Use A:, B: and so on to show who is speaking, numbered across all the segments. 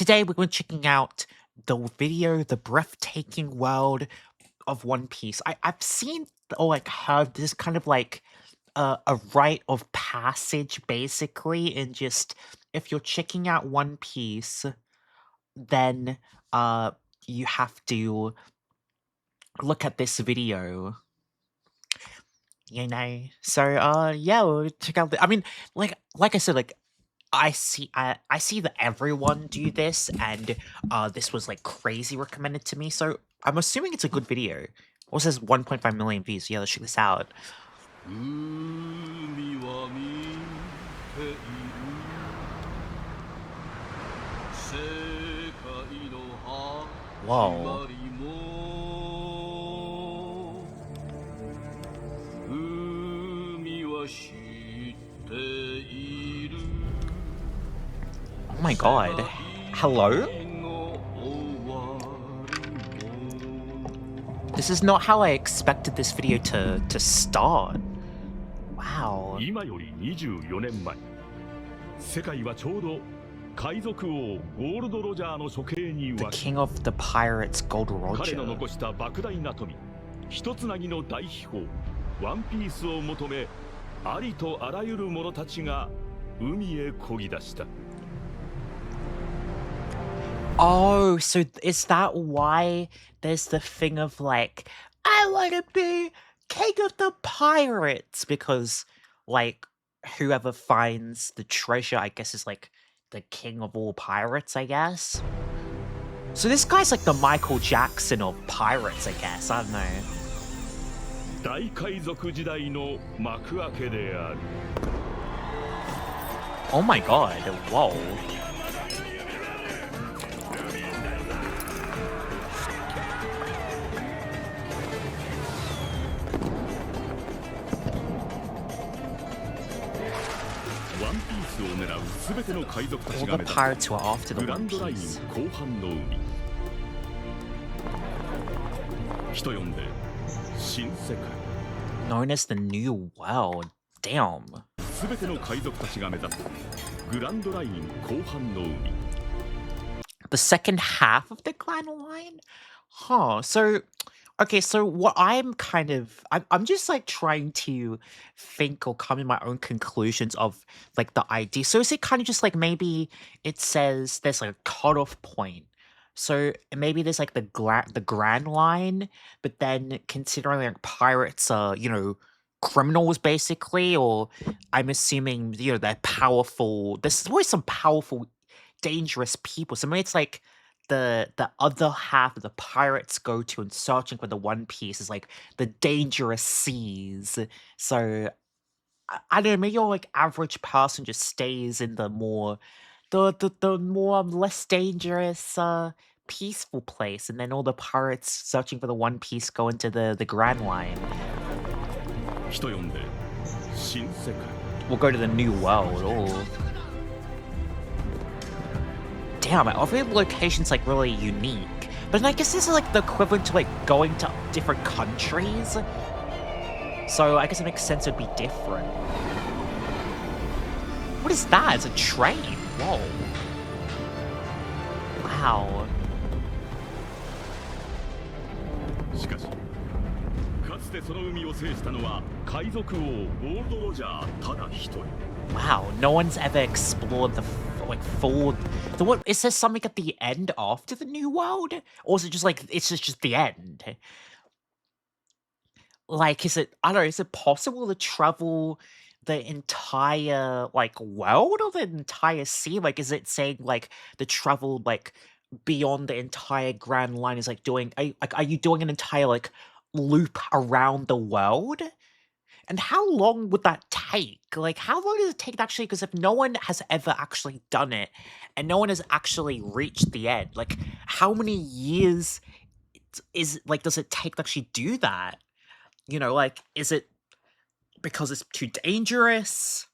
A: Today we're going to checking out the video, The Breathtaking World of One Piece. I've seen or like heard this kind of like a rite of passage basically, in just if you're checking out One Piece, then uh you have to look at this video. So yeah, we'll check out I mean, like I said, like I see that everyone do this, and this was like crazy recommended to me, so I'm assuming it's a good video. Also says 1.5 million views. Yeah, let's check this out.
B: 海は見ている世界の始
A: Whoa.
B: まりも海は知っている
A: Oh my god. Hello? This is not how I expected this video to start. Wow.
C: 今より24年前、世界はちょうど海賊王ゴールド・ロジャーの処刑に
A: The
C: 沸き、
A: king of the pirates, Gold
C: 彼の
A: Roger.
C: 残した莫大な富、一つなぎの大秘宝、ワンピースを求め、ありとあらゆる者たちが海へ漕ぎ出した。
A: Oh, so is that why there's the thing of like, I want to be king of the pirates? Because, like, whoever finds the treasure, I guess, is like the king of all pirates, I guess. So this guy's like the Michael Jackson of pirates, I guess. I don't know.
C: 大海賊時代の幕開けである。
A: Oh my god, whoa. All the pirates who are after the
C: グラ
A: One
C: ンドライン
A: Piece.
C: 後半の海、人呼んで新世界。
A: Known as the New World. Damn.
C: すべての海賊たちが目指すグランドライン後半の海。
A: The second half of the Grand Line? Huh. So, okay, so what I'm just like trying to think or come in my own conclusions of like the idea. So is it kind of just like maybe it says there's like a cutoff point? So maybe there's like the Grand Line, but then considering like pirates are, criminals basically, or I'm assuming, they're powerful. There's always some powerful dangerous people. So maybe it's like the other half of the pirates go to and searching for the One Piece is like the dangerous seas. So I don't know, maybe your like average person just stays in the more the more less dangerous peaceful place, and then all the pirates searching for the One Piece go into the Grand Line.
C: 人呼んで新世界。
A: We'll go to the New World. Oh. Damn, every location's like really unique. But I guess this is like the equivalent to like going to different countries. So I guess it makes sense it'd be different. What is that? It's a train. Whoa. Wow.
C: しかし、かつてその海を制したのは海賊王ゴールド・ロジャーただ一人。
A: Wow, no one's ever explored the full. What is there something at the end after the New World, or is it just like it's just the end? Like, is it I don't know? Is it possible to travel the entire like world or the entire sea? Like, is it saying like the travel like beyond the entire Grand Line is like doing? Are you doing an entire like loop around the world? And how long would that take? Like, how long does it take actually? Because if no one has ever actually done it, and no one has actually reached the end, like, how many years does it take to actually do that? Like, is it because it's too dangerous?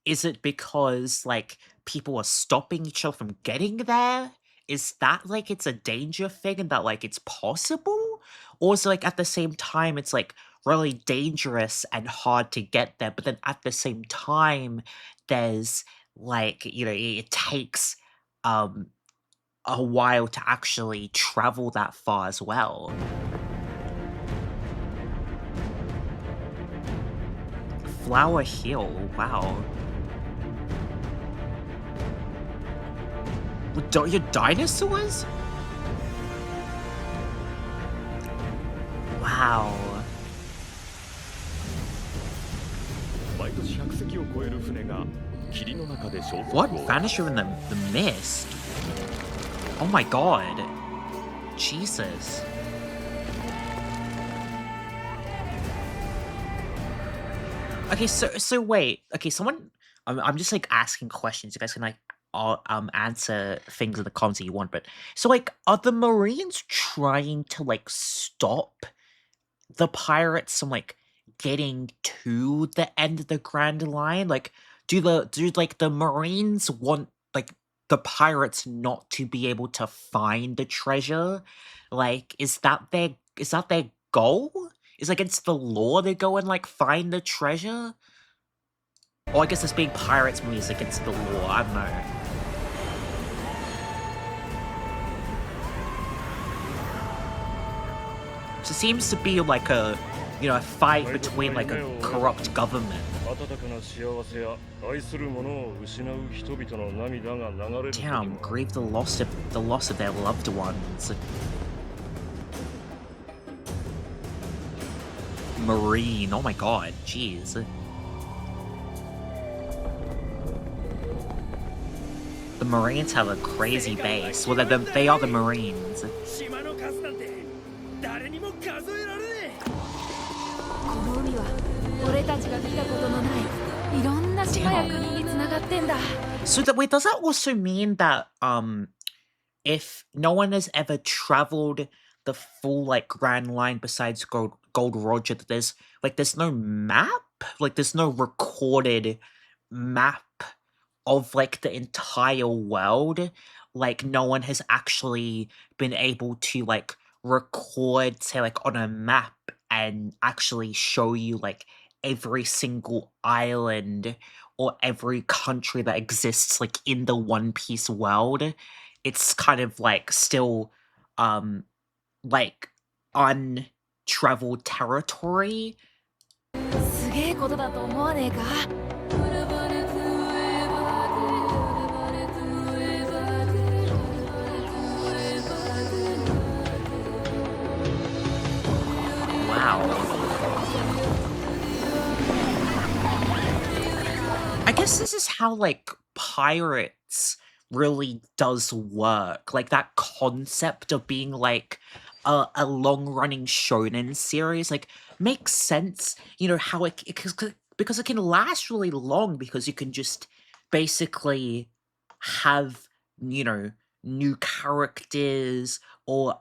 A: Is it because, like, people are stopping each other from getting there? Is that, like, it's a danger thing and that, like, it's possible? Or is it, like, at the same time, it's, like, really dangerous and hard to get there, but then at the same time, there's, like, it takes um a while to actually travel that far as well. Flower Hill, wow. Your dinosaurs? Wow.
C: 毎年100隻を超える船が霧の中で消
A: What
C: 息を
A: vanished in the mist? Oh my god. Jesus. Okay, so wait. Okay, someone. I'm just like asking questions. You guys can like all answer things in the comments that you want. But so like, are the Marines trying to like stop the pirates from like getting to the end of the Grand Line? Like, do like the Marines want like the pirates not to be able to find the treasure? Like, is that their goal? Is against the law to go and like find the treasure? Or I guess this being pirates means against the law. I don't know. So it seems to be like a, you know, a fight between like a corrupt government.
B: 温かな幸せや愛する者を失う人々の涙が流れる時
A: Damn,
B: も
A: grieve the loss of their loved ones. Marine, oh my god, jeez. The Marines have a crazy base. Well, they are the Marines.
B: 島の数なんて誰にも数えられねえ
D: この海は俺たちが見たことのないいろんな島や国に繋がってんだ
A: So that wait, does that also mean that if no one has ever traveled the full like Grand Line besides Gold Roger, that there's no map? Like there's no recorded map of like the entire world? Like no one has actually been able to like record, say like on a map and actually show you like every single island or every country that exists like in the One Piece world. It's kind of like still like untraveled territory.
D: すげえことだと思わねえか
A: Wow. I guess this is how like pirates really does work. Like that concept of being like a long running shonen series like makes sense. You know how because it can last really long because you can just basically have, you know, new characters or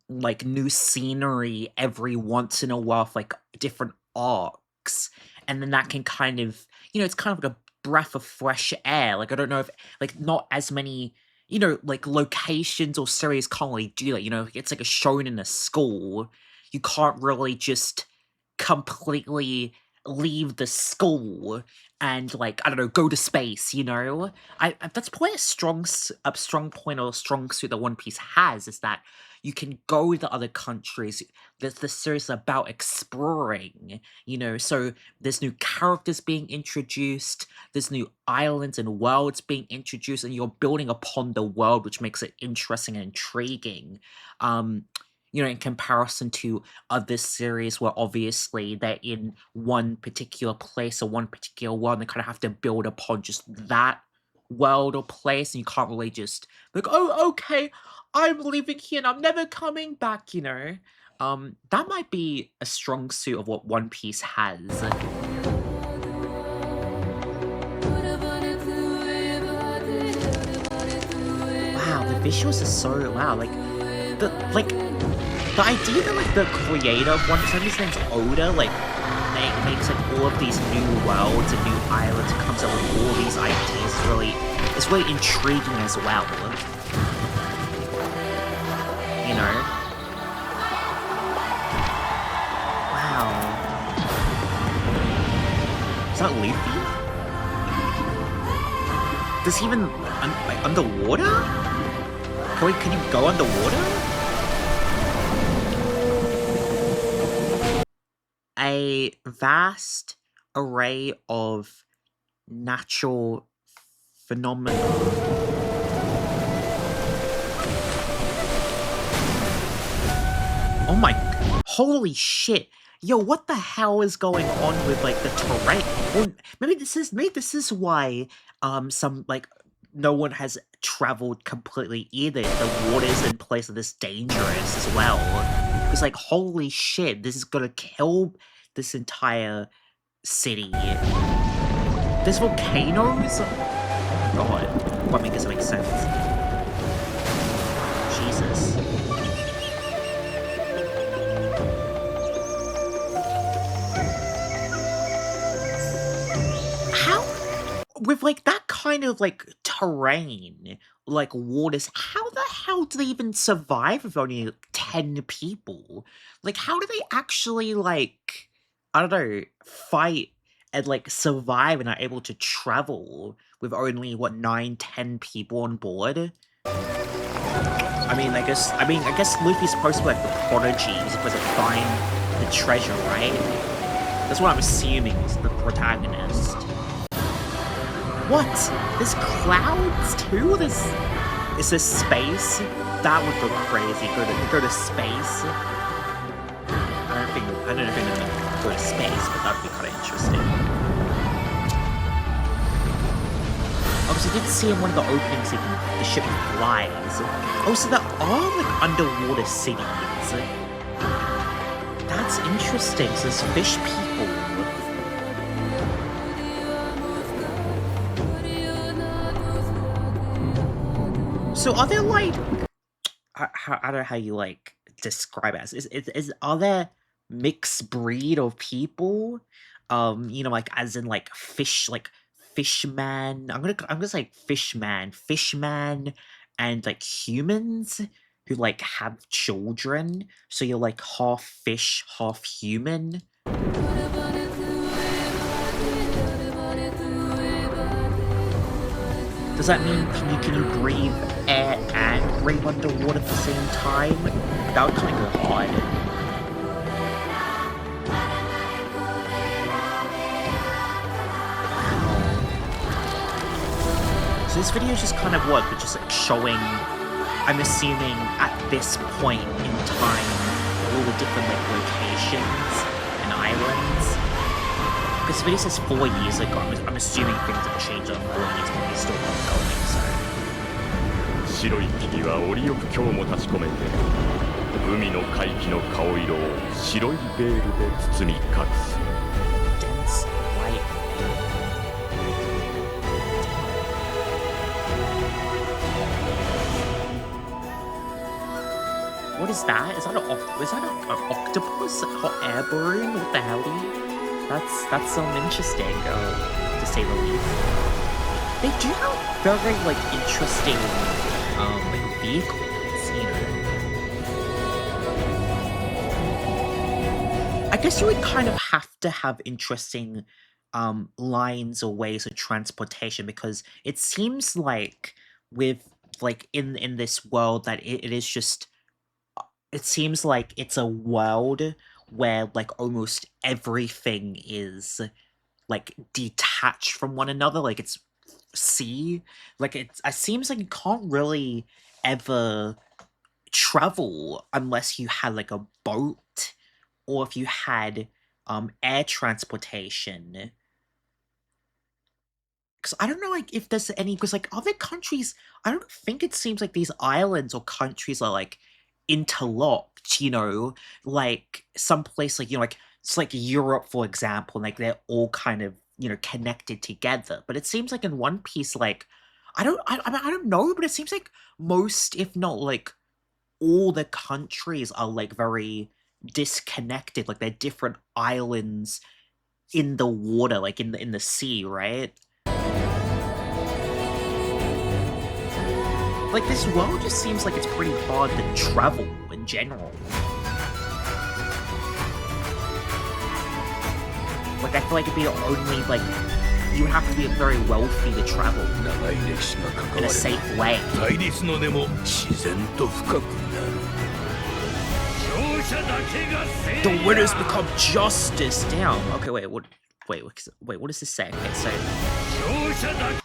A: like new scenery every once in a while for, like different arcs, and then that can kind of, you know, it's kind of like a breath of fresh air. Like I don't know if like not as many, you know, like locations or series can't really do that. You know, it's like a shown in a school. You can't really just completely leave the school and like I don't know, go to space. You know, that's probably a strong point or a strong suit that One Piece has is that you can go to other countries. There's the series about exploring. You know, so there's new characters being introduced. There's new islands and worlds being introduced, and you're building upon the world, which makes it interesting and intriguing. You know, in comparison to other series where obviously they're in one particular place or one particular world, and they kind of have to build upon just that world or place, and you can't really just like, oh, okay, I'm leaving here and I'm never coming back, you know. That might be a strong suit of what One Piece has. Wow, the visuals are so wow, like the idea that like the creator of One Piece, his name's Oda, like makes like all of these new worlds and new islands, and comes up with all these ideas. It's really intriguing as well. You know? Wow. Is that Luffy? Does he even like underwater? Can you go underwater? A vast array of natural phenomena. Oh my, holy shit. Yo, what the hell is going on with like the terrain? Well, maybe this is why some like no one has traveled completely either. The waters in place are this dangerous as well. Because like holy shit, this is gonna kill this entire city. There's volcanoes? Oh my god. Well, I mean, this makes sense. Jesus. How, with like that kind of like terrain, like waters, how the hell do they even survive with only like, 10 people? Like, how do they actually like, I don't know, fight and like survive and are able to travel with only what 9, 10 people on board? I guess Luffy's supposed to be like the prodigy. He's supposed to find the treasure, right? That's what I'm assuming is the protagonist. What? There's clouds too? Is this space? That would go crazy. Go to space. I don't know if I'm gonna go to space, but that'd be kind of interesting. Oh, so I did see in one of the openings the ship flies. Oh, so there are like underwater cities. That's interesting. So there's fish people. So are there like, I don't know how you like describe it as, are there mixed breed of people? You know, like as in like fish, like fishman. I'm gonna say fishman, and like humans who like have children. So you're like half fish, half human. Does that mean can you breathe air and breathe underwater at the same time? That would kind of go hard. So this video is just kind of what, but just like showing, I'm assuming at this point in time, all the different like locations and islands. Because the video says 4 years ago, I'm assuming things have changed on 4 years, but they're still ongoing, so.
C: 白い木々は折よく今日も立ち込めて海の海域の顔色を白いベールで包み隠す
A: Dense white. What is that? Is that an octopus? A hot air balloon? What the hell? That's so interesting, to say the least. They do have very like interesting like vehicles, you know. I guess you would kind of have to have interesting lines or ways of transportation, because it seems like with like in this world that it is just, it seems like it's a world where like almost everything is like detached from one another, like it's sea, like it seems like you can't really ever travel unless you had like a boat, or if you had air transportation. Because I don't know, like, if there's any, because like other countries, I don't think it seems like these islands or countries are like interlocked, you know, like some place like, you know, like it's like Europe, for example, like they're all kind of, you know, connected together. But it seems like in One Piece, like I don't know, but it seems like most, if not like all the countries are like very disconnected, like they're different islands in the water, like in the sea, right? Like, this world just seems like it's pretty hard to travel in general. Like, I feel like it'd be only, like, you have to be very wealthy to travel
C: 長い歴史が関
A: in
C: わ
A: a
C: れ
A: safe way.
C: 対立の根も自然と深くなる
A: The winners become justice. Damn. Okay, wait, what does this say? Okay, so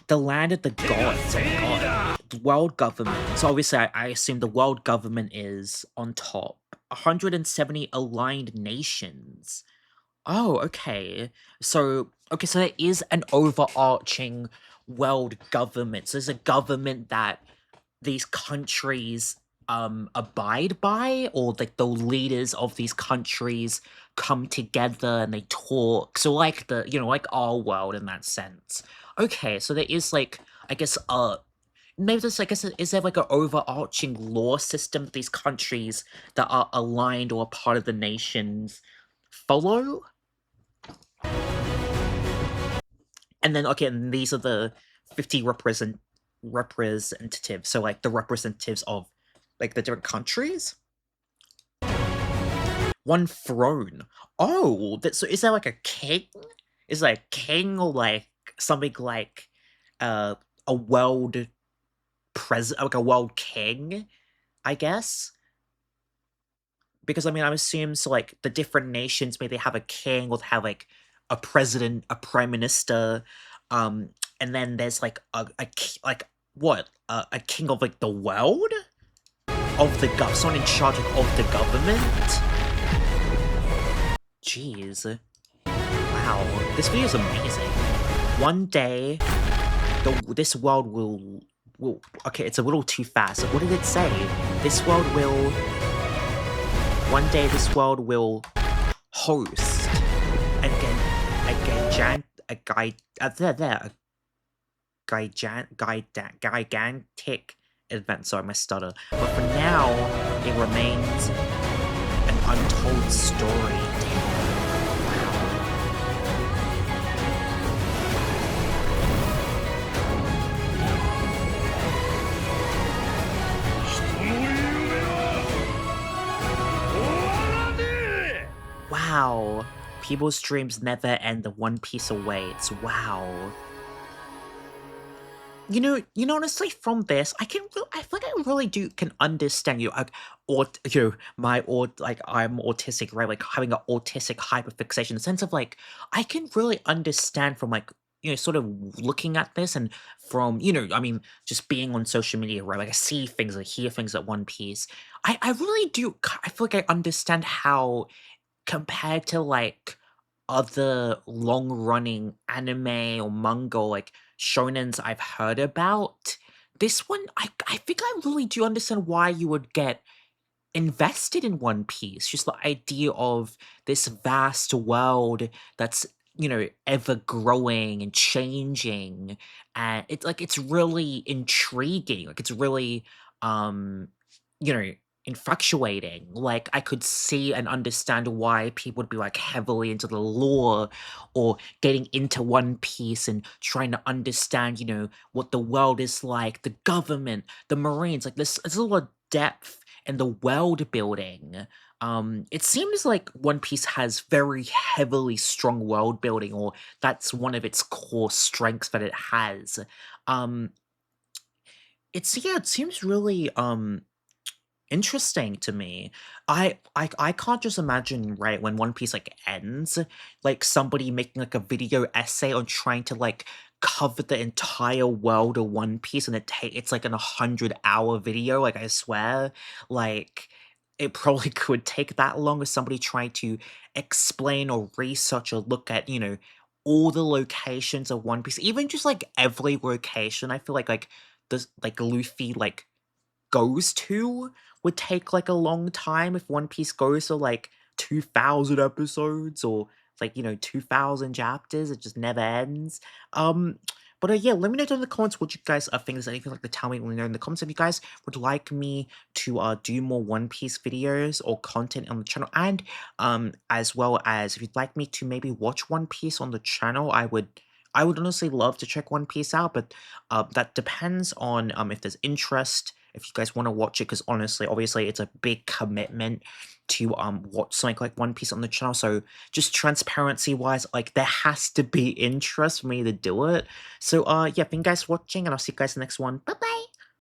A: the land of the gods. Oh my god. The world government. So obviously, I assume the world government is on top. 170 aligned nations. Oh, okay. So there is an overarching world government. So there's a government that these countries abide by, or like the leaders of these countries come together and they talk. So like like our world in that sense. Okay, so there is like, I guess, maybe there's, I guess, is there like an overarching law system that these countries that are aligned or a part of the nations follow? And then okay, and these are the 50 representatives. So like the representatives of like the different countries. One throne. Oh, so is there like a king? Is like a king or like something like a world president, like a world king, I guess? Because I mean, I'm assuming so like the different nations maybe have a king or they have like a president, a prime minister, and then there's like like what a king of like the world of the someone in charge of the government. Jeez, wow, this video is amazing. One day, this world will okay, it's a little too fast. What did it say? This world will. One day, this world will host a gigantic event. Sorry, my stutter. But for now, it remains an untold story. Wow. People's dreams never end. The One Piece awaits. Wow. Honestly, from this, I feel like I really can understand you, like, or like I'm autistic, right? Like having an autistic hyperfixation, in the sense of like I can really understand from like sort of looking at this and from I mean just being on social media, right? Like I see things, I hear things at One Piece. I really do. I feel like I understand how compared to like other long running anime or manga or, like shonens I've heard about, this one I think I really do understand why you would get invested in One Piece. Just the idea of this vast world that's ever growing and changing, and it's really intriguing. Like it's really you know infatuating. Like I could see and understand why people would be like heavily into the lore or getting into One Piece and trying to understand what the world is like, the government, the marines. Like there's a lot of depth and the world building. It seems like One Piece has very heavily strong world building, or that's one of its core strengths that it has. Um, it seems really interesting to me. I can't just imagine, right, when One Piece like ends, like somebody making like a video essay on trying to like cover the entire world of One Piece, and it's like an 100-hour video. Like I swear, like it probably could take that long with somebody trying to explain or research or look at all the locations of One Piece, even just like every location. I feel like this like Luffy like goes to would take like a long time if One Piece goes to like 2,000 episodes or like 2,000 chapters. It just never ends. Um, but yeah, let me know down in the comments what you guys think. There's anything like to tell me. Let me know in the comments if you guys would like me to do more One Piece videos or content on the channel, and as well as if you'd like me to maybe watch One Piece on the channel, I would honestly love to check One Piece out, but that depends on if there's interest, if you guys want to watch it, because honestly, obviously, it's a big commitment to watch something like One Piece on the channel. So just transparency wise, like there has to be interest for me to do it. So yeah, thank you guys for watching, and I'll see you guys in the next one. Bye bye.